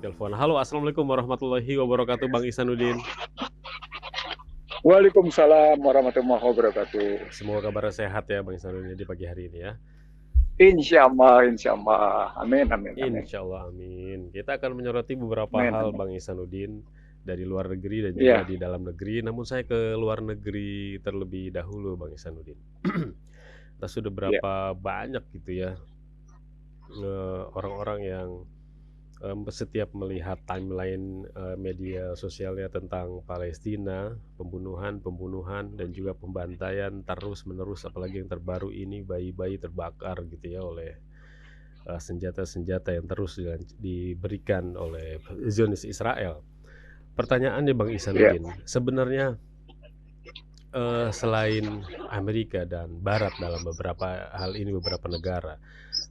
telepon. Halo, assalamualaikum warahmatullahi wabarakatuh, Bang Ihsanuddin. Waalaikumsalam warahmatullahi wabarakatuh. Semoga kabar sehat ya, Bang Ihsanuddin di pagi hari ini ya. Insya Allah, insya Allah. Amin, amin, amin. Insya Allah, amin. Kita akan menyoroti beberapa Amin, hal, amin. Bang Ihsanuddin, dari luar negeri dan juga Iya, di dalam negeri. Namun saya ke luar negeri terlebih dahulu, Bang Ihsanuddin. Kita sudah iya, berapa banyak gitu ya orang-orang yang setiap melihat timeline media sosialnya tentang Palestina, pembunuhan dan juga pembantaian terus-menerus, apalagi yang terbaru ini bayi-bayi terbakar gitu ya oleh senjata-senjata yang terus diberikan oleh Zionis Israel. Pertanyaannya Bang iya. Ihsanuddin, sebenarnya selain Amerika dan Barat dalam beberapa hal ini, beberapa negara,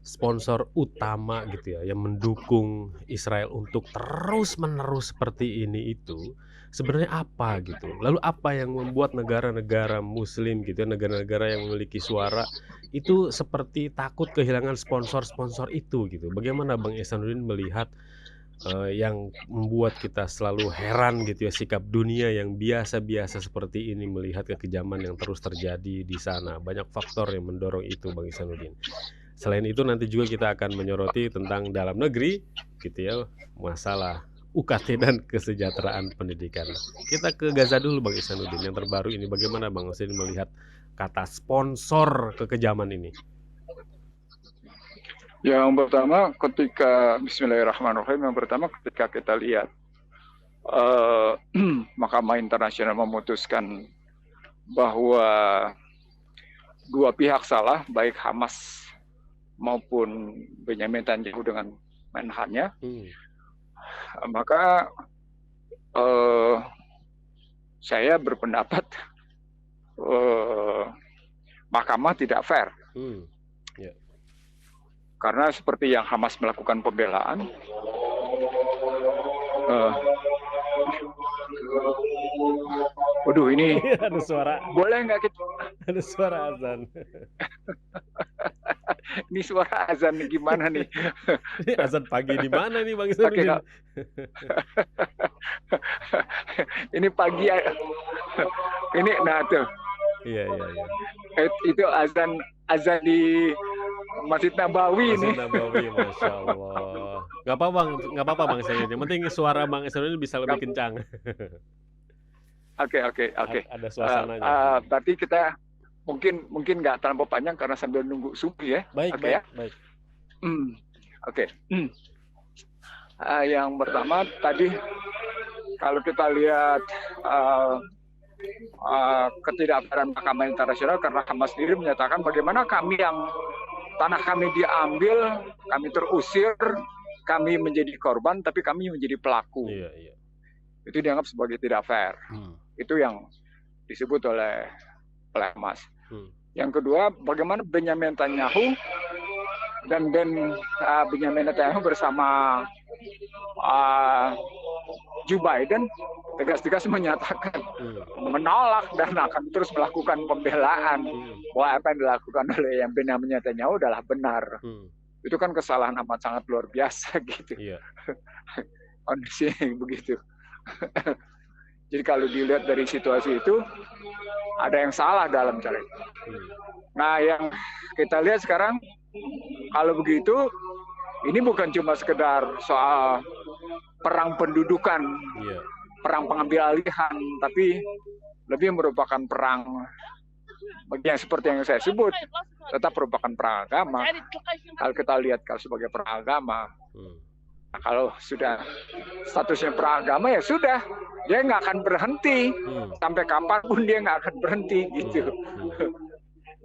sponsor utama gitu ya yang mendukung Israel untuk terus-menerus seperti ini itu sebenarnya apa gitu? Lalu apa yang membuat negara-negara Muslim gitu ya, negara-negara yang memiliki suara itu seperti takut kehilangan sponsor-sponsor itu gitu? Bagaimana Bang Ihsanuddin melihat yang membuat kita selalu heran gitu ya, sikap dunia yang biasa-biasa seperti ini melihat kekejaman yang terus terjadi di sana. Banyak faktor yang mendorong itu Bang Ihsanuddin. Selain itu nanti juga kita akan menyoroti tentang dalam negeri gitu ya, masalah UKT dan kesejahteraan pendidikan. Kita ke Gaza dulu Bang Ihsanuddin, yang terbaru ini bagaimana Bang Ihsanuddin melihat kata sponsor kekejaman ini? Yang pertama ketika Bismillahirrahmanirrahim. Yang pertama ketika kita lihat eh, Mahkamah Internasional memutuskan bahwa dua pihak salah, baik Hamas maupun Benyamin Netanyahu dengan Menhannya, maka eh, saya berpendapat Mahkamah tidak fair. Ya. Karena seperti yang Hamas melakukan pembelaan, waduh ini Ada suara, boleh nggak kita? ada suara azan. Ini suara azan gimana nih? Ini azan pagi di mana nih Bang Oke, Ihsanuddin? ini pagi. Ini nah tuh. Iya. Itu azan di Masjid Nabawi Masjid ini. Nabawi, Masya Allah. Nggak apa-apa Bang Ihsanuddin. Yang penting suara Bang Ihsanuddin bisa lebih kencang. Oke. Ada suasananya. Berarti kita mungkin nggak terlalu panjang karena sambil nunggu subuh ya. Baik. Oke. Yang pertama tadi kalau kita lihat ketidakfairan Mahkamah Internasional, karena Hamas sendiri menyatakan bagaimana tanah kami diambil, kami terusir, kami menjadi korban, tapi kami menjadi pelaku. Iya. Itu dianggap sebagai tidak fair. Itu yang disebut oleh Hamas. Yang kedua, bagaimana Benyamin Netanyahu bersama Joe Biden tegas-tegas menyatakan menolak dan akan terus melakukan pembelaan bahwa apa yang dilakukan oleh Benyamin Netanyahu adalah benar. Itu kan kesalahan amat sangat luar biasa gitu. Iya. Kondisi begitu. Jadi kalau dilihat dari situasi itu ada yang salah dalam cara itu. Nah, yang kita lihat sekarang kalau begitu ini bukan cuma sekedar soal perang pendudukan, perang pengambil alihan, tapi lebih merupakan perang yang seperti yang saya sebut, tetap merupakan perang agama. Kalau kita lihat sebagai perang agama, nah, kalau sudah statusnya perang agama ya sudah, dia nggak akan berhenti sampai kapanpun, dia nggak akan berhenti gitu.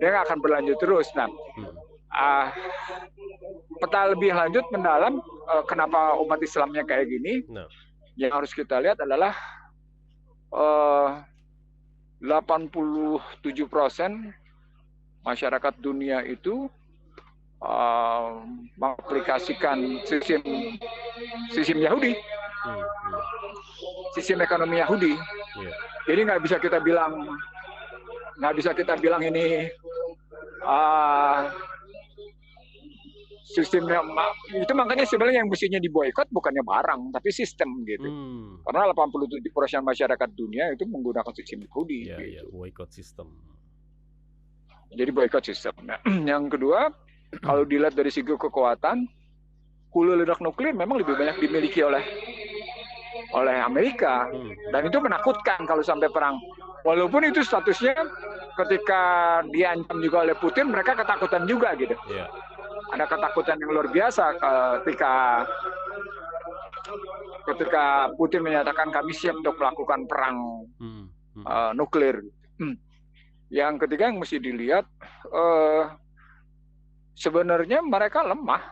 Dia nggak akan berlanjut terus. Nah, peta lebih lanjut mendalam kenapa umat Islamnya kayak gini, yang harus kita lihat adalah 87% masyarakat dunia itu mengaplikasikan sistem Yahudi, sistem ekonomi Yahudi. Jadi nggak bisa kita bilang ini sistemnya itu makanya sebenarnya yang mestinya diboikot bukannya barang tapi sistem gitu. Karena 87% masyarakat dunia itu menggunakan sistem Yahudi. Ya, gitu. boikot sistem. Jadi boikot sistem. Nah, yang kedua, kalau dilihat dari segi kekuatan, hulu ledak nuklir memang lebih banyak dimiliki oleh Amerika, dan itu menakutkan kalau sampai perang. Walaupun itu statusnya ketika diancam juga oleh Putin, mereka ketakutan juga gitu. Yeah. Ada ketakutan yang luar biasa ketika Putin menyatakan kami siap untuk melakukan perang nuklir. Yang ketiga yang mesti dilihat, sebenarnya mereka lemah.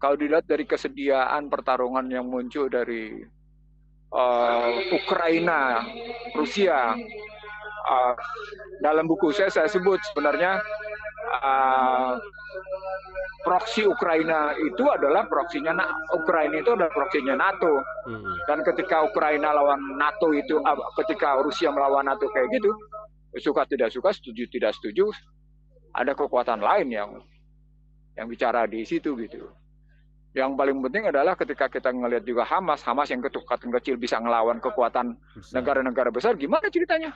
Kalau dilihat dari kesediaan pertarungan yang muncul dari Ukraina, Rusia, dalam buku saya sebut sebenarnya proksi Ukraina itu adalah proksinya NATO. Dan ketika Ukraina lawan NATO itu, ketika Rusia melawan NATO kayak gitu, suka tidak suka, setuju tidak setuju, ada kekuatan lain yang bicara di situ gitu. Yang paling penting adalah ketika kita ngelihat juga Hamas yang kekuatan kecil bisa ngelawan kekuatan negara-negara besar, gimana ceritanya?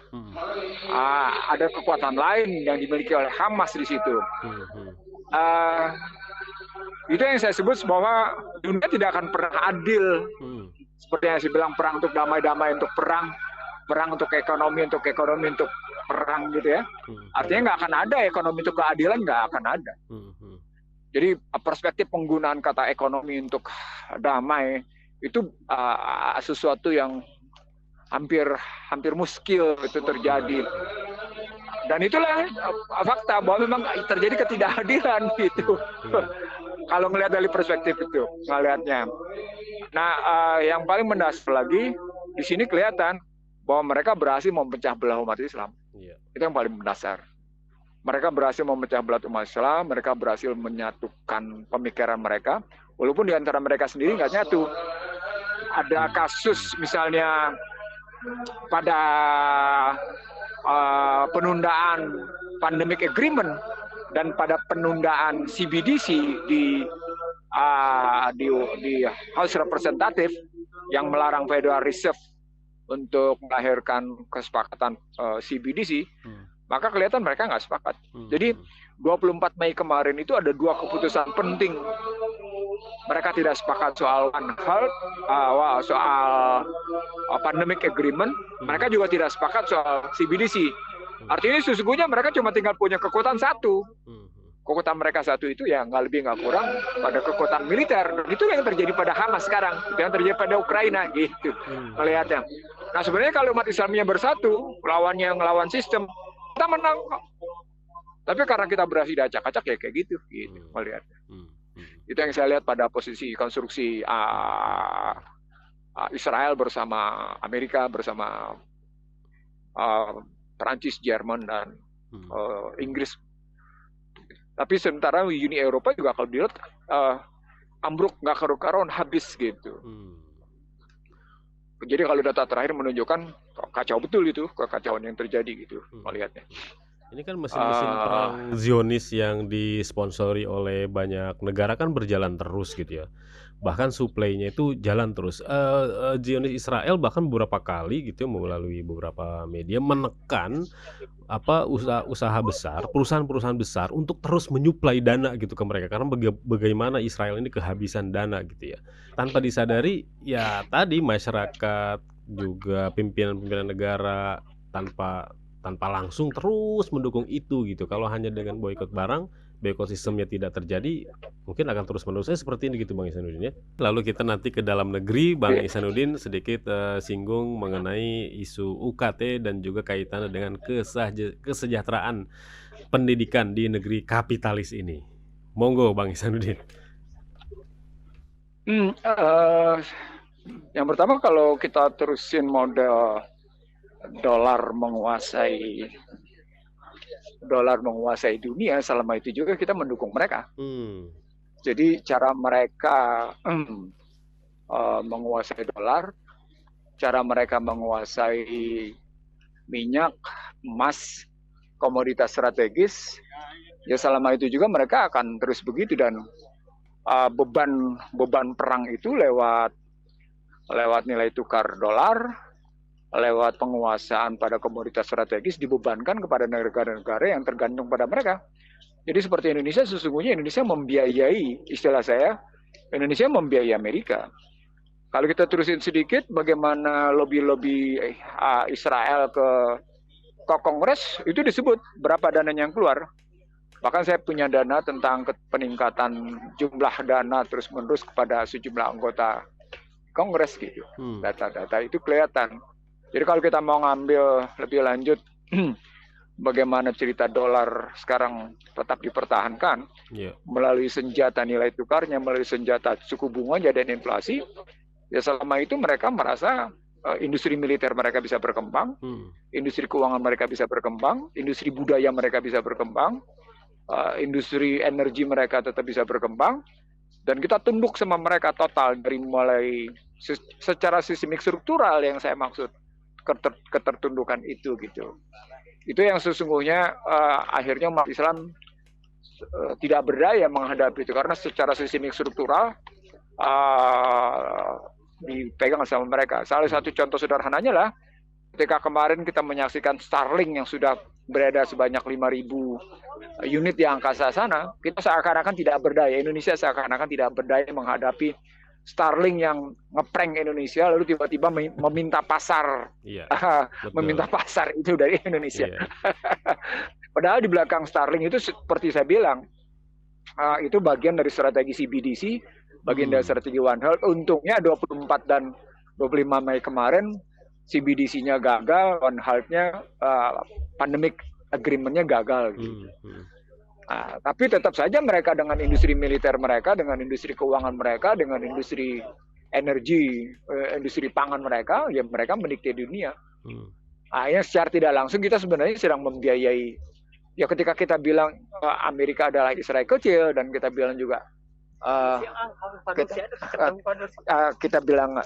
Ada kekuatan lain yang dimiliki oleh Hamas di situ. Itu yang saya sebut bahwa dunia tidak akan pernah adil. Seperti yang saya bilang, perang untuk damai-damai, untuk perang untuk ekonomi, untuk perang gitu ya. Artinya nggak akan ada ekonomi untuk keadilan, nggak akan ada. Jadi perspektif penggunaan kata ekonomi untuk damai itu sesuatu yang hampir muskil itu terjadi. Dan itulah fakta bahwa memang terjadi ketidakadilan gitu. Kalau melihat dari perspektif itu, ngelihatnya. Nah, yang paling mendasar lagi di sini kelihatan bahwa mereka berhasil memecah belah umat Islam. Itu yang paling mendasar. Mereka berhasil memecah belah umat Islam, mereka berhasil menyatukan pemikiran mereka, walaupun di antara mereka sendiri nggak nyatu. Ada kasus misalnya pada penundaan pandemic agreement dan pada penundaan CBDC di House Representative yang melarang Federal Reserve untuk melahirkan kesepakatan CBDC. Maka kelihatan mereka nggak sepakat. Jadi 24 Mei kemarin itu ada dua keputusan penting. Mereka tidak sepakat soal One Health, soal pandemic agreement. Mereka juga tidak sepakat soal CBDC. Artinya sesungguhnya mereka cuma tinggal punya kekuatan satu. Kekuatan mereka satu itu ya nggak lebih nggak kurang pada kekuatan militer. Dan itu yang terjadi pada Hamas sekarang. Itu yang terjadi pada Ukraina gitu. Melihatnya. Nah sebenarnya kalau umat Islamnya bersatu, ngelawan sistem, kita menang. Tapi karena kita berhasil diacak-acak ya kayak gitu melihatnya. Itu yang saya lihat pada posisi konstruksi Israel bersama Amerika, bersama Perancis, Jerman, dan Inggris. Tapi sementara Uni Eropa juga kalau dilihat ambruk, nggak karu-karuan, habis gitu. Jadi kalau data terakhir menunjukkan kacau betul itu, kekacauan yang terjadi gitu melihatnya. Ini kan mesin-mesin perang Zionis yang disponsori oleh banyak negara kan berjalan terus gitu ya. Bahkan suplainya itu jalan terus. Zionis Israel bahkan beberapa kali gitu melalui beberapa media menekan usaha besar, perusahaan-perusahaan besar untuk terus menyuplai dana gitu ke mereka, karena bagaimana Israel ini kehabisan dana gitu ya. Tanpa disadari ya tadi masyarakat juga pimpinan-pimpinan negara tanpa langsung terus mendukung itu gitu. Kalau hanya dengan boikot barang, boikot sistemnya tidak terjadi, mungkin akan terus menerusnya seperti ini gitu Bang Ihsanuddin ya. Lalu kita nanti ke dalam negeri, Bang Ihsanuddin sedikit singgung mengenai isu UKT dan juga kaitannya dengan kesejahteraan pendidikan di negeri kapitalis ini. Monggo Bang Ihsanuddin. Yang pertama kalau kita terusin model dolar menguasai dunia, selama itu juga kita mendukung mereka. Jadi cara mereka menguasai dolar, cara mereka menguasai minyak, emas, komoditas strategis, ya selama itu juga mereka akan terus begitu, dan beban perang itu lewat nilai tukar dolar, lewat penguasaan pada komoditas strategis dibebankan kepada negara-negara yang tergantung pada mereka. Jadi seperti Indonesia, sesungguhnya Indonesia membiayai, istilah saya, Indonesia membiayai Amerika. Kalau kita terusin sedikit, bagaimana lobby-lobby Israel ke Kongres, itu disebut berapa dananya yang keluar. Bahkan saya punya dana tentang peningkatan jumlah dana terus-menerus kepada sejumlah anggota Kongres gitu. Data-data itu kelihatan. Jadi kalau kita mau ngambil lebih lanjut bagaimana cerita dolar sekarang tetap dipertahankan melalui senjata nilai tukarnya, melalui senjata suku bunganya dan inflasi, ya selama itu mereka merasa industri militer mereka bisa berkembang, industri keuangan mereka bisa berkembang, industri budaya mereka bisa berkembang, industri energi mereka tetap bisa berkembang, dan kita tunduk sama mereka total dari mulai secara sistemik struktural yang saya maksud ketertundukan itu gitu. Itu yang sesungguhnya akhirnya umat Islam tidak berdaya menghadapi itu, karena secara sistemik struktural dipegang sama mereka. Salah satu contoh sederhananya lah ketika kemarin kita menyaksikan Starlink yang sudah beredar sebanyak 5.000 unit di angkasa sana, kita seakan-akan tidak berdaya. Indonesia seakan-akan tidak berdaya menghadapi Starlink yang ngeprank Indonesia, lalu tiba-tiba meminta pasar, meminta pasar itu dari Indonesia. Padahal di belakang Starlink itu seperti saya bilang, itu bagian dari strategi CBDC, bagian dari strategi One Health. Untungnya 24 dan 25 Mei kemarin CBDC-nya gagal, One Health-nya pandemic agreement-nya gagal. Gitu. Tapi tetap saja mereka dengan industri militer mereka, dengan industri keuangan mereka, dengan industri energi, industri pangan mereka, ya mereka mendikte dunia. Yang secara tidak langsung kita sebenarnya sedang membiayai. Ya ketika kita bilang Amerika adalah Israel kecil, dan kita bilang juga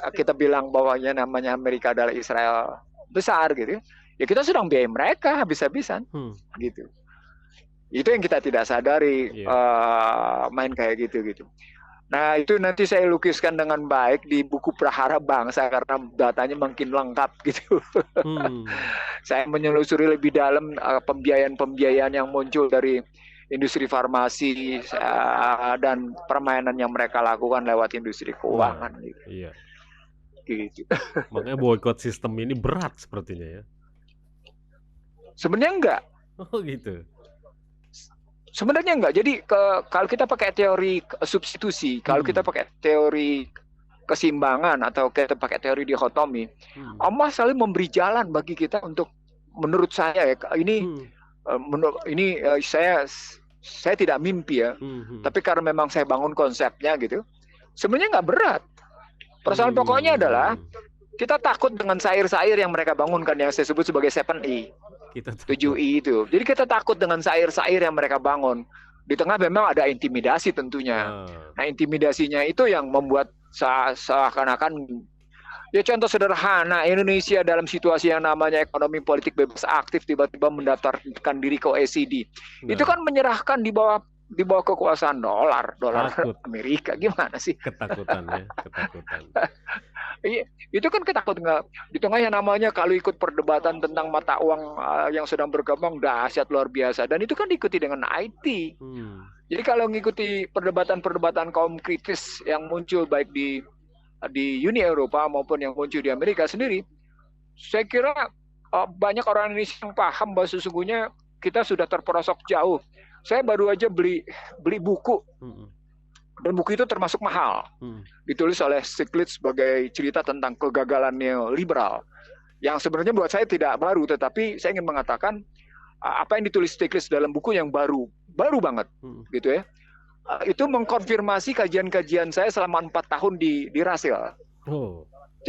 kita bilang bahwanya namanya Amerika adalah Israel besar gitu. Ya kita sedang biayai mereka habis-habisan, gitu. Itu yang kita tidak sadari, main kayak gitu. Nah itu nanti saya lukiskan dengan baik di buku Prahara Bangsa karena datanya makin lengkap gitu. Saya menyelusuri lebih dalam pembiayaan yang muncul dari industri farmasi dan permainan yang mereka lakukan lewat industri keuangan. Gitu. Makanya boykot sistem ini berat sepertinya ya. Sebenarnya enggak. Oh gitu. Sebenarnya enggak. Jadi kalau kita pakai teori substitusi, kalau kita pakai teori keseimbangan atau kita pakai teori dikotomi, Allah selalu memberi jalan bagi kita untuk, menurut saya ya, ini saya tidak mimpi ya, tapi karena memang saya bangun konsepnya gitu, sebenarnya nggak berat. Persoalan pokoknya adalah kita takut dengan sair-sair yang mereka bangunkan yang saya sebut sebagai 7E. 7E itu. Jadi kita takut dengan sair-sair yang mereka bangun. Di tengah memang ada intimidasi tentunya. Nah, intimidasinya itu yang membuat seakan-akan, ya contoh sederhana, Indonesia dalam situasi yang namanya ekonomi politik bebas aktif tiba-tiba mendaftarkan diri ke OECD. Itu kan menyerahkan di bawah kekuasaan dolar Amerika. Gimana sih? Ketakutan. Itu kan ketakutan. Di tengah yang namanya kalau ikut perdebatan tentang mata uang yang sedang berkembang dahsyat luar biasa, dan itu kan diikuti dengan IT. Jadi kalau mengikuti perdebatan kaum kritis yang muncul baik di Uni Eropa maupun yang muncul di Amerika sendiri, saya kira banyak orang Indonesia yang paham bahwa sesungguhnya kita sudah terperosok jauh. Saya baru aja beli buku, dan buku itu termasuk mahal. Ditulis oleh Stiglitz sebagai cerita tentang kegagalan neoliberal, yang sebenarnya buat saya tidak baru, tetapi saya ingin mengatakan apa yang ditulis Stiglitz dalam buku yang baru banget, gitu ya. Itu mengkonfirmasi kajian-kajian saya selama 4 tahun di Russell.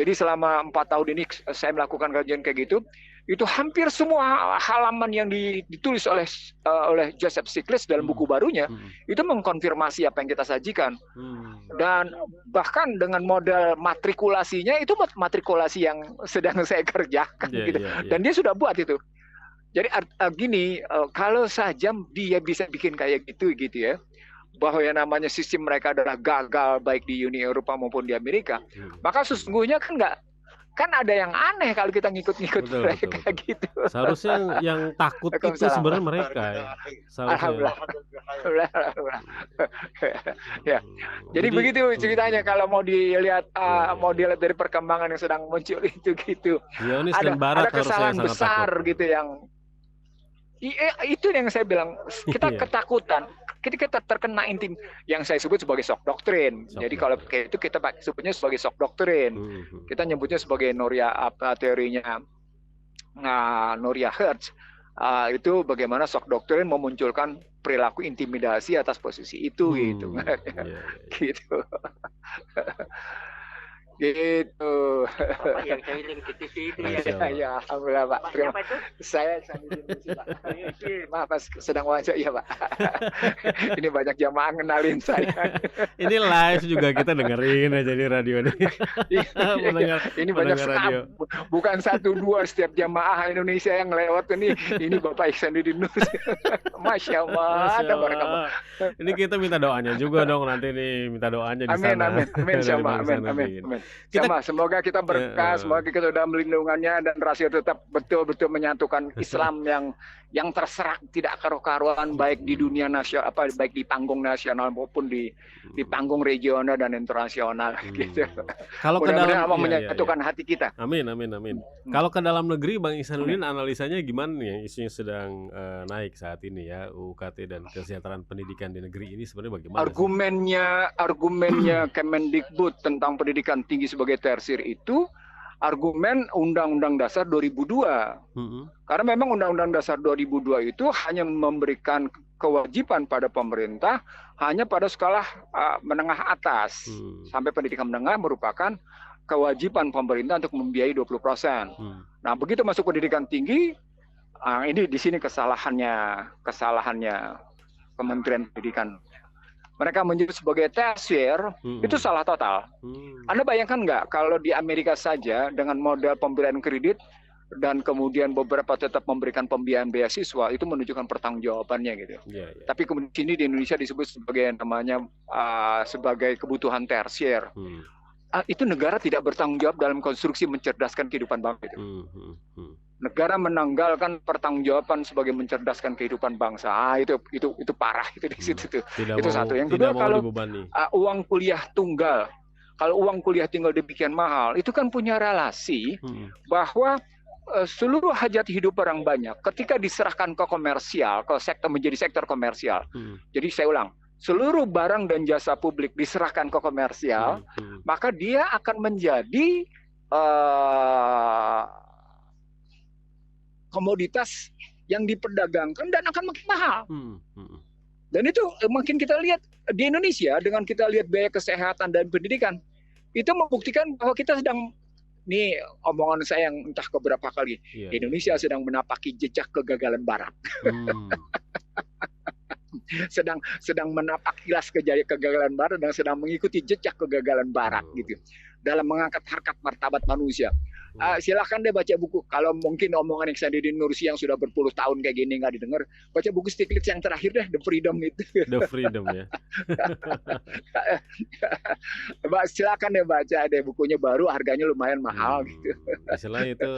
Jadi selama 4 tahun ini saya melakukan kajian kayak gitu. Itu hampir semua halaman yang ditulis oleh Joseph Stiglitz dalam buku barunya itu mengkonfirmasi apa yang kita sajikan. Dan bahkan dengan model matrikulasinya itu matrikulasi yang sedang saya kerjakan gitu. Dan dia sudah buat itu. Jadi gini, kalau saja dia bisa bikin kayak gitu ya, bahwa yang namanya sistem mereka adalah gagal baik di Uni Eropa maupun di Amerika, maka sesungguhnya kan ada yang aneh kalau kita ngikut-ngikut Betul, mereka betul. gitu. Seharusnya yang takut itu Waalaikumsalam. sebenarnya mereka ya. Seharusnya. Alhamdulillah. Ya. Jadi begitu ceritanya kalau mau dilihat dari perkembangan yang sedang muncul itu gitu. Zionis dan Barat Ada kesalahan harusnya sangat besar takut. gitu yang itu yang saya bilang, kita ketakutan, kita terkena yang saya sebut sebagai shock doktrin. Jadi kalau kayak itu kita sebutnya sebagai shock doktrin. Kita nyebutnya sebagai teorinya Noria Hertz. Itu bagaimana shock doktrin memunculkan perilaku intimidasi atas posisi itu gitu. Gitu. Gitu. Bapak yang saya lihat ke TV itu ya, alhamdulillah Pak. Terima kasih. Saya Pak. Maaf Pak, sedang wawancara ya Pak. Ini banyak jamaah kenalin saya. Ini live juga kita dengerin aja di radio nih. Ini banyak sekali. Bukan 1-2 setiap jamaah Indonesia yang lewat ini Bapak Ihsanuddin Nur. Masya Allah. Ini kita minta doanya juga dong nanti nih, minta doanya di sana. Amin, amin. Semoga kita berkah, semoga kita sudah melindungannya dan rahasia tetap betul-betul menyatukan Islam yang terserak tidak karu-karuan baik di dunia nasional, baik di panggung nasional maupun di panggung regional dan internasional gitu. Kalau ke dalam menyatukan hati kita. Amin. Kalau ke dalam negeri Bang Ihsanuddin analisanya gimana nih isunya sedang naik saat ini ya, UKT dan kesejahteraan pendidikan di negeri ini sebenarnya bagaimana? Argumennya Kemendikbud tentang pendidikan tinggi sebagai tersir itu argumen Undang-Undang Dasar 2002. Karena memang Undang-Undang Dasar 2002 itu hanya memberikan kewajiban pada pemerintah hanya pada skala menengah atas. Sampai pendidikan menengah merupakan kewajiban pemerintah untuk membiayai 20%. Nah, begitu masuk pendidikan tinggi, ini di sini kesalahannya Kementerian Pendidikan. Mereka menyebut sebagai tersier, itu salah total. Anda bayangkan nggak kalau di Amerika saja dengan model pemberian kredit dan kemudian beberapa tetap memberikan pembiayaan beasiswa, itu menunjukkan pertanggungjawabannya gitu. Tapi kemudian sini di Indonesia disebut sebagai namanya sebagai kebutuhan tersier. Itu negara tidak bertanggung jawab dalam konstruksi mencerdaskan kehidupan bangsa itu. Negara menanggalkan pertanggungjawaban sebagai mencerdaskan kehidupan bangsa. Itu parah itu di situ tuh. Itu satu. Yang kedua, kalau uang kuliah tunggal, kalau uang kuliah tinggal demikian mahal, itu kan punya relasi bahwa seluruh hajat hidup orang banyak ketika diserahkan ke komersial, ke sektor menjadi sektor komersial. Jadi saya ulang, seluruh barang dan jasa publik diserahkan ke komersial, maka dia akan menjadi komoditas yang diperdagangkan dan akan makin mahal. Dan itu makin kita lihat di Indonesia, dengan kita lihat biaya kesehatan dan pendidikan, itu membuktikan bahwa kita sedang, ini omongan saya yang entah keberapa kali, Indonesia sedang menapaki jejak kegagalan Barat. sedang menapak kilas kegagalan Barat dan sedang mengikuti jejak kegagalan Barat gitu dalam mengangkat harkat martabat manusia. Silahkan deh baca buku. Kalau mungkin omongan Ihsanuddin Nursi yang sudah berpuluh tahun kayak gini nggak didengar, baca buku Stiglitz yang terakhir deh, The Freedom itu. The Freedom ya. Silakan deh baca deh bukunya, baru harganya lumayan mahal gitu. Istilahnya itu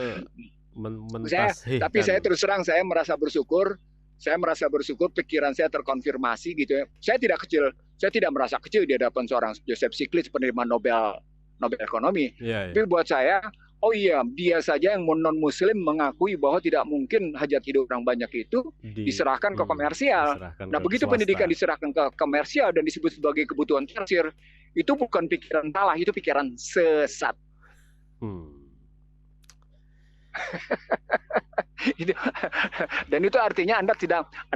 tapi saya terus terang saya merasa bersyukur pikiran saya terkonfirmasi gitu ya. Saya tidak merasa kecil di hadapan seorang Joseph Stiglitz, penerima Nobel Ekonomi. Tapi buat saya, oh iya, dia saja yang non-Muslim mengakui bahwa tidak mungkin hajat hidup orang banyak itu diserahkan ke komersial. Nah, begitu swasta. Pendidikan diserahkan ke komersial dan disebut sebagai kebutuhan tersier, itu bukan pikiran salah, itu pikiran sesat. Dan itu artinya Anda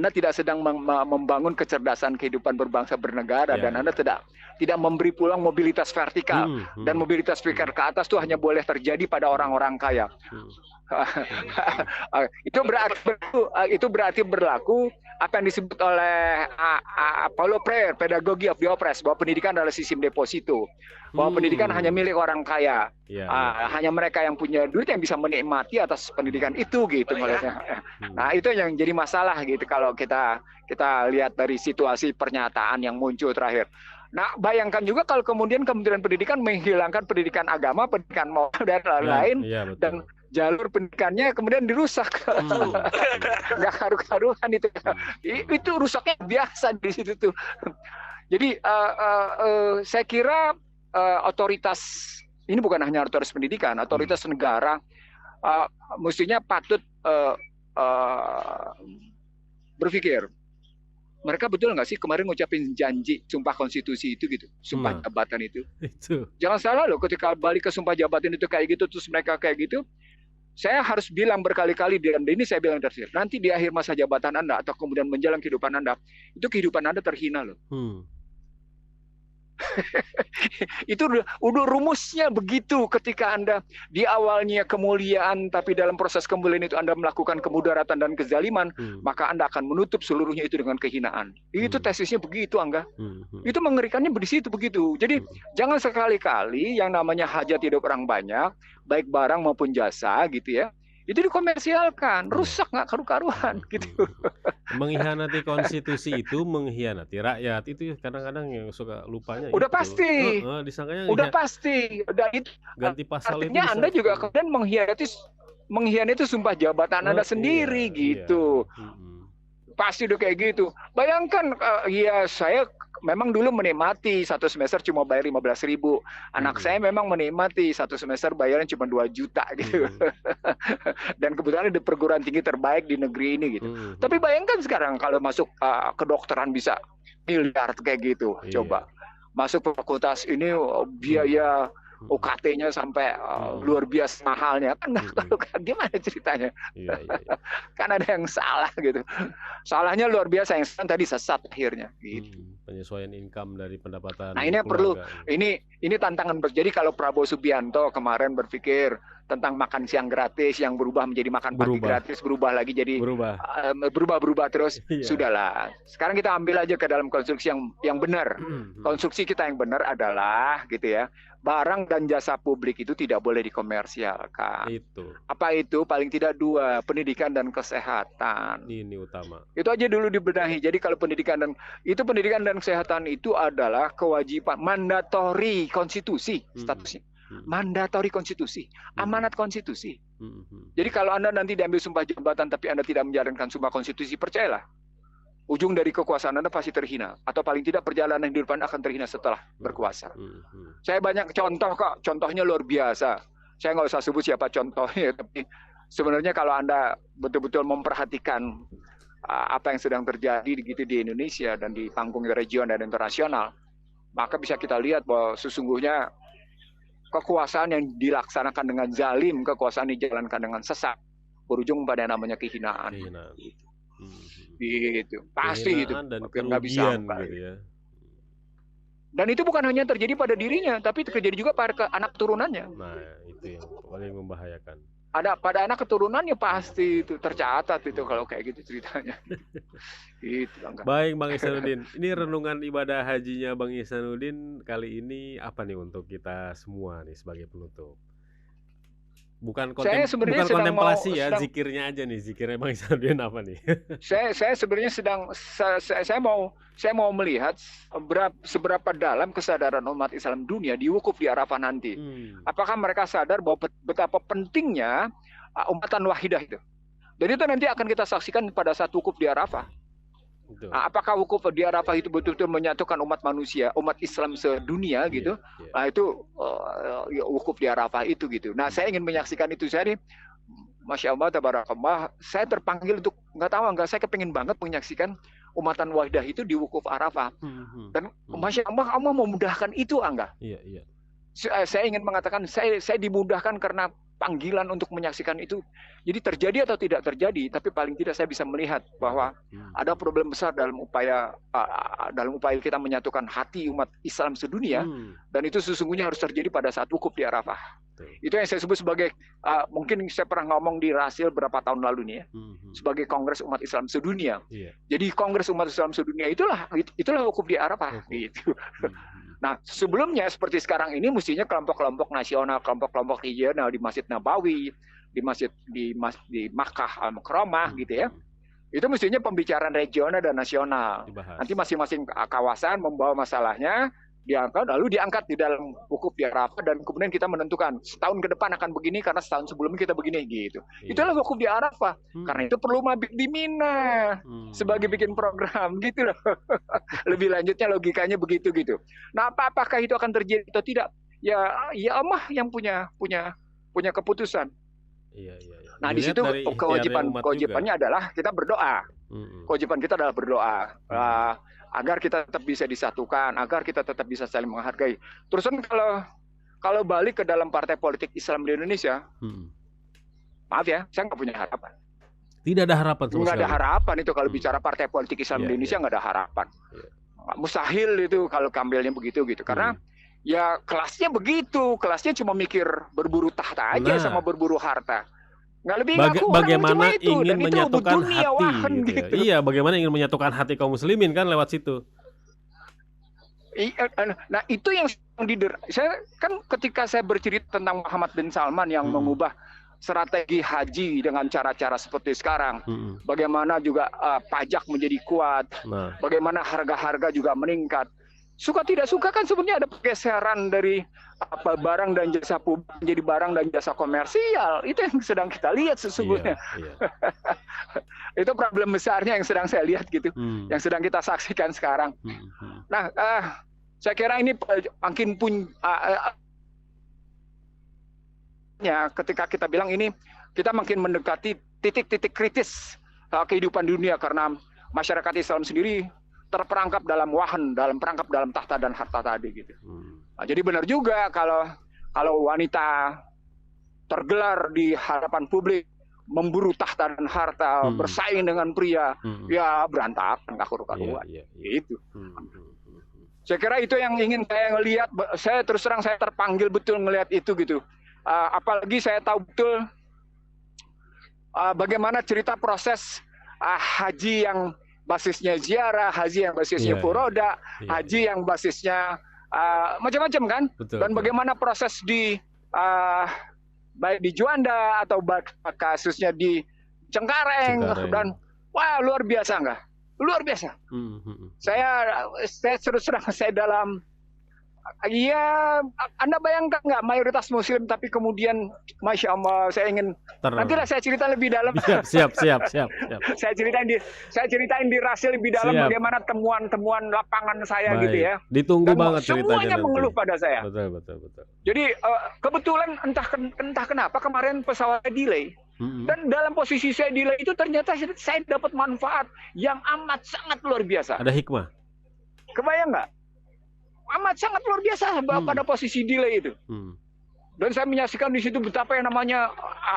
tidak sedang membangun kecerdasan kehidupan berbangsa bernegara, dan Anda tidak memberi peluang mobilitas vertikal. Dan mobilitas vertikal ke atas itu hanya boleh terjadi pada orang-orang kaya. Itu berarti berlaku apa yang disebut oleh Paulo Freire, pedagogi of the oppressed, bahwa pendidikan adalah sistem deposito, bahwa pendidikan hanya milik orang kaya, hanya mereka yang punya duit yang bisa menikmati atas pendidikan itu gitu ngelihatnya. Nah itu yang jadi masalah gitu kalau kita lihat dari situasi pernyataan yang muncul terakhir. Nah bayangkan juga kalau kemudian Kementerian Pendidikan menghilangkan pendidikan agama, pendidikan moral dan lain-lain, dan jalur pendidikannya kemudian dirusak, nggak karu-karuan itu. Itu rusaknya biasa di situ tuh. Jadi saya kira otoritas ini bukan hanya otoritas pendidikan, otoritas negara mestinya patut berpikir, mereka betul nggak sih kemarin ngucapin janji sumpah konstitusi itu gitu, sumpah jabatan itu. Jangan salah loh, ketika balik ke sumpah jabatan itu kayak gitu, terus mereka kayak gitu, saya harus bilang berkali-kali, dan ini saya bilang terus, nanti di akhir masa jabatan Anda atau kemudian menjelang kehidupan Anda, itu kehidupan Anda terhina loh. Itu udah rumusnya begitu. Ketika Anda di awalnya kemuliaan, tapi dalam proses kemuliaan itu Anda melakukan kemudaratan dan kezaliman, maka Anda akan menutup seluruhnya itu dengan kehinaan. Itu tesisnya begitu, Angga. Itu mengerikannya di situ begitu. Jadi jangan sekali-kali yang namanya hajat hidup orang banyak, baik barang maupun jasa gitu ya, itu dikomersialkan, rusak nggak karu-karuan gitu. Mengkhianati konstitusi itu mengkhianati rakyat, itu kadang-kadang yang suka lupanya. Udah itu. Pasti, disangkanya udah pasti. Dan itu ganti pasal artinya itu Anda juga kemudian mengkhianati sumpah jabatan Anda sendiri gitu. Pasti udah kayak gitu. Bayangkan, ya saya memang dulu menikmati satu semester cuma bayar 15.000. Anak saya memang menikmati satu semester bayaran cuma 2 juta gitu. Dan kebetulan di perguruan tinggi terbaik di negeri ini gitu. Tapi bayangkan sekarang kalau masuk kedokteran bisa miliar kayak gitu. Coba masuk fakultas ini biaya UKT-nya sampai luar biasa mahalnya, kan nggak tahu gimana ceritanya. Kan ada yang salah gitu. Salahnya luar biasa, yang tadi sesat akhirnya gitu. Penyesuaian income dari pendapatan. Nah ini yang perlu, ini tantangan. Jadi kalau Prabowo Subianto kemarin berpikir tentang makan siang gratis yang berubah menjadi makan pagi gratis, berubah lagi jadi berubah terus, sudahlah. Sekarang kita ambil aja ke dalam konstruksi yang benar. Konstruksi kita yang benar adalah gitu ya, barang dan jasa publik itu tidak boleh dikomersialkan. Apa itu? Paling tidak 2, pendidikan dan kesehatan. Ini utama. Itu aja dulu dibenahi. Jadi kalau pendidikan dan kesehatan itu adalah kewajiban mandatori konstitusi statusnya. Mandatori konstitusi, amanat konstitusi. Jadi kalau Anda nanti diambil sumpah jabatan tapi Anda tidak menjalankan sumpah konstitusi, percayalah, ujung dari kekuasaan Anda pasti terhina, atau paling tidak perjalanan hidup Anda akan terhina setelah berkuasa. Saya banyak contoh kok, contohnya luar biasa. Saya nggak usah sebut siapa contohnya, tapi sebenarnya kalau Anda betul-betul memperhatikan apa yang sedang terjadi gitu di Indonesia dan di panggung region dan internasional, maka bisa kita lihat bahwa sesungguhnya kekuasaan yang dilaksanakan dengan zalim, kekuasaan dijalankan dengan sesat, berujung pada namanya kehinaan. Gitu. Pasti gitu. Dan nggak bisa gitu ya. Dan itu bukan hanya terjadi pada dirinya, tapi terjadi juga pada anak keturunannya. Nah, itu yang paling membahayakan. Ada pada anak keturunannya pasti itu tercatat itu kalau kayak gitu ceritanya. Gitu, Baik Bang Ihsanuddin, ini renungan ibadah hajinya Bang Ihsanuddin kali ini apa nih untuk kita semua nih sebagai penutup? Bukan kontemplasi ya, zikirnya aja nih, zikirnya Bang Ihsanuddin apa nih? Saya sebenarnya saya mau melihat seberapa dalam kesadaran umat Islam dunia di wukuf di Arafah nanti. Apakah mereka sadar bahwa betapa pentingnya umatan wahidah itu? Dan itu nanti akan kita saksikan pada saat wukuf di Arafah. Apakah wukuf di Arafah itu betul-betul menyatukan umat manusia, umat Islam sedunia gitu? Nah itu wukuf di Arafah itu gitu. Nah saya ingin menyaksikan itu. Saya Masya Allah, tabarakallah, saya terpanggil untuk saya kepingin banget menyaksikan umatan wahidah itu di wukuf Arafah. Dan Masya Allah, Allah memudahkan itu, Angga. Saya ingin mengatakan saya dimudahkan karena panggilan untuk menyaksikan itu. Jadi terjadi atau tidak terjadi, tapi paling tidak saya bisa melihat bahwa ada problem besar dalam upaya kita menyatukan hati umat Islam sedunia, dan itu sesungguhnya harus terjadi pada saat wukuf di Arafah. Betul. Itu yang saya sebut sebagai mungkin saya pernah ngomong di Rasil berapa tahun lalu nih ya, sebagai Kongres Umat Islam Sedunia. Iya. Jadi Kongres Umat Islam Sedunia itulah wukuf di Arafah gitu. Nah, sebelumnya seperti sekarang ini mestinya kelompok-kelompok nasional, kelompok-kelompok regional di Masjid Nabawi, di Makkah Al-Mukarramah gitu ya. Itu mestinya pembicaraan regional dan nasional. Dibahas. Nanti masing-masing kawasan membawa masalahnya, diangkat, lalu diangkat di dalam wukuf di Arafah, dan kemudian kita menentukan setahun ke depan akan begini karena setahun sebelumnya kita begini gitu. Iya. Itulah wukuf di Arafah. Karena itu perlu mabit di Mina sebagai bikin program gitu loh. Lebih lanjutnya logikanya begitu gitu. Nah, apakah itu akan terjadi atau tidak? Ya Allah yang punya keputusan. Iya. Nah, di situ kewajibannya adalah kita berdoa. Kewajiban kita adalah berdoa. Agar kita tetap bisa disatukan, agar kita tetap bisa saling menghargai. Terusan kalau balik ke dalam partai politik Islam di Indonesia, maaf ya, saya nggak punya harapan. Tidak ada harapan sama Nggak ada sekali. harapan itu kalau bicara partai politik Islam di Indonesia, nggak ada harapan. Mustahil itu kalau kambilnya begitu gitu. Karena ya kelasnya begitu, kelasnya cuma mikir berburu tahta aja sama berburu harta. Nggak lebih bagaimana ingin menyatukan hati gitu. Ya. Iya, bagaimana ingin menyatukan hati kaum muslimin kan lewat situ. Nah, itu yang saya kan ketika saya bercerita tentang Muhammad bin Salman yang mengubah strategi haji dengan cara-cara seperti sekarang, bagaimana juga pajak menjadi kuat, bagaimana harga-harga juga meningkat. Suka tidak suka kan sebenarnya ada pergeseran dari barang dan jasa publik menjadi barang dan jasa komersial. Itu yang sedang kita lihat sesungguhnya. Iya. Itu problem besarnya yang sedang saya lihat gitu, yang sedang kita saksikan sekarang. Nah, saya kira ini makin ketika kita bilang ini, kita makin mendekati titik-titik kritis kehidupan dunia karena masyarakat Islam sendiri terperangkap dalam perangkap dalam tahta dan harta tadi gitu. Nah, jadi benar juga kalau wanita tergelar di hadapan publik memburu tahta dan harta, bersaing dengan pria, ya berantakan karuan. Itu. Saya kira itu yang ingin saya lihat. Saya terus terang saya terpanggil betul ngelihat itu gitu. Apalagi saya tahu betul bagaimana cerita proses haji yang basisnya ziarah, haji yang basisnya furoda, haji yang basisnya macam-macam kan. Betul, dan bagaimana proses di baik di Juanda atau kasusnya di Cengkareng. Dan wah, luar biasa nggak? Luar biasa. Saya terus terang saya dalam Anda bayangkan nggak mayoritas Muslim tapi kemudian Masya Allah saya ingin nantilah saya cerita lebih dalam. Siap. Saya ceritain di Rasil lebih dalam bagaimana temuan lapangan saya gitu ya. Ditunggu dan banget ceritanya. Semuanya mengeluh pada saya. Betul. Jadi kebetulan entah kenapa kemarin pesawatnya delay. Dan dalam posisi saya delay itu ternyata saya dapat manfaat yang amat sangat luar biasa. Ada hikmah. Kebayang nggak? Amat sangat luar biasa pada posisi delay itu. Dan saya menyaksikan di situ betapa yang namanya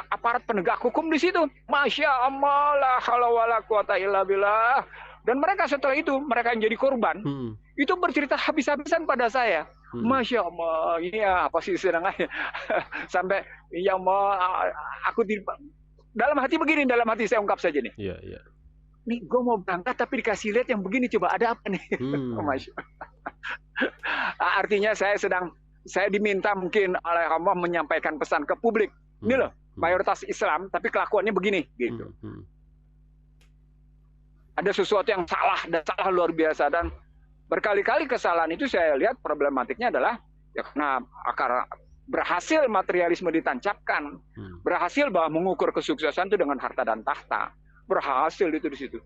aparat penegak hukum di situ. Masya Allah, la haula wala quwata illa billah. Dan mereka setelah itu, mereka yang jadi korban, itu bercerita habis-habisan pada saya. Masya Allah, ini apa sih sedang sampai ya Allah, aku dalam hati begini, dalam hati saya ungkap saja nih. Iya. Nih, gue mau berangkat tapi dikasih lihat yang begini, coba ada apa nih? Masya Allah. Artinya saya diminta mungkin oleh Allah menyampaikan pesan ke publik. Ini loh, mayoritas Islam tapi kelakuannya begini gitu. Ada sesuatu yang salah dan salah luar biasa, dan berkali-kali kesalahan itu saya lihat problematiknya adalah ya karena berhasil materialisme ditancapkan, berhasil bahwa mengukur kesuksesan itu dengan harta dan tahta, berhasil itu di situ.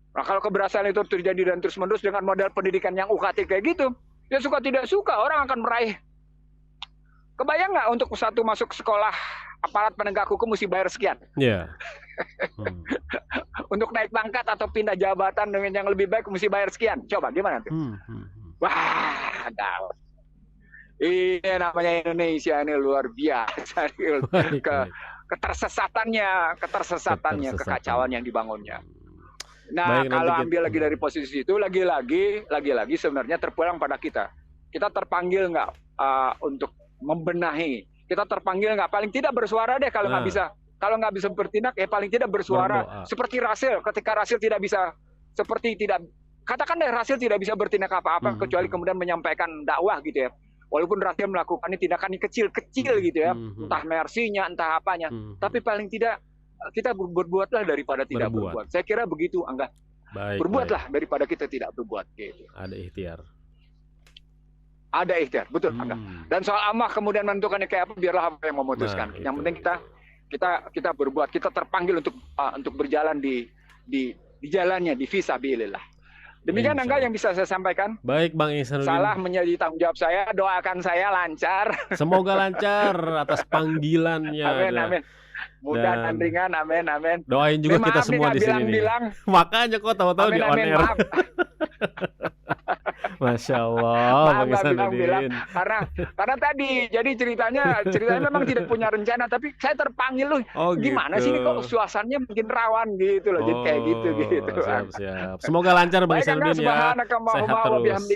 Nah, kalau keberhasilan itu terjadi dan terus-menerus dengan model pendidikan yang UKT kayak gitu, ya suka tidak suka orang akan meraih. Kebayang nggak untuk satu masuk sekolah aparat penegak hukum mesti bayar sekian? Iya. Untuk naik pangkat atau pindah jabatan dengan yang lebih baik mesti bayar sekian. Coba gimana tuh? Wah, gawat. Ini namanya Indonesia, ini luar biasa. Ketersesatannya, kekacauan yang dibangunnya. Nah, kalau ambil lagi dari posisi itu, lagi-lagi sebenarnya terpulang pada kita. Kita terpanggil nggak untuk membenahi kita terpanggil nggak, paling tidak bersuara deh kalau nggak Nah. bisa. Kalau nggak bisa bertindak, ya paling tidak bersuara. Berdoa. Seperti Rasil, ketika Rasil tidak bisa, katakan deh Rasil tidak bisa bertindak apa-apa kecuali kemudian menyampaikan dakwah gitu ya. Walaupun Rasil melakukan tindakan yang kecil-kecil gitu ya, entah mersinya, entah apanya, tapi paling tidak kita berbuatlah daripada tidak berbuat. Saya kira begitu, Angga. Berbuatlah daripada kita tidak berbuat. Gitu. Ada ikhtiar. Ada ikhtiar, betul, Angga. Dan soal Allah kemudian menentukannya kayak apa, biarlah apa yang memutuskan. Nah, yang penting kita berbuat, kita terpanggil untuk berjalan di jalannya, di fisabilillah. Demikian Angga yang bisa saya sampaikan. Baik Bang Ihsanuddin. Salah menjadi tanggung jawab saya, doakan saya lancar. Semoga lancar atas panggilannya. Amin, amin. Mudah dan ringan, amin, amin. Doain juga kita semua di sini nih. Makanya kok tahu-tahu di on air. Masya Allah, Bang Ihsanuddin. Karena tadi, jadi ceritanya memang tidak punya rencana, tapi saya terpanggil loh. Gimana sih ini kok suasananya mungkin rawan gitu loh, jadi kayak gitu. Siap. Semoga lancar Bang Ihsanuddin ya. Sehat terus.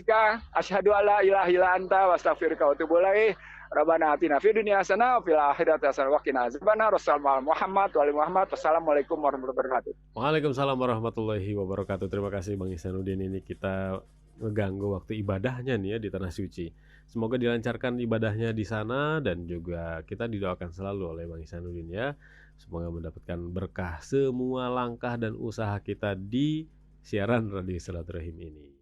Asyhadu alla ilaha illa anta wa astaghfiruka wa atubu ilaik. Rabbana atina fid dunya hasanah wa fil akhirati hasanah wa qina azabannar. Wassalamualaikum warahmatullahi wabarakatuh. Waalaikumsalam warahmatullahi wabarakatuh. Terima kasih Bang Ihsanuddin, ini kita ngeganggu waktu ibadahnya nih ya di Tanah Suci. Semoga dilancarkan ibadahnya di sana dan juga kita didoakan selalu oleh Bang Ihsanuddin ya. Semoga mendapatkan berkah semua langkah dan usaha kita di siaran Radio Silaturahim ini.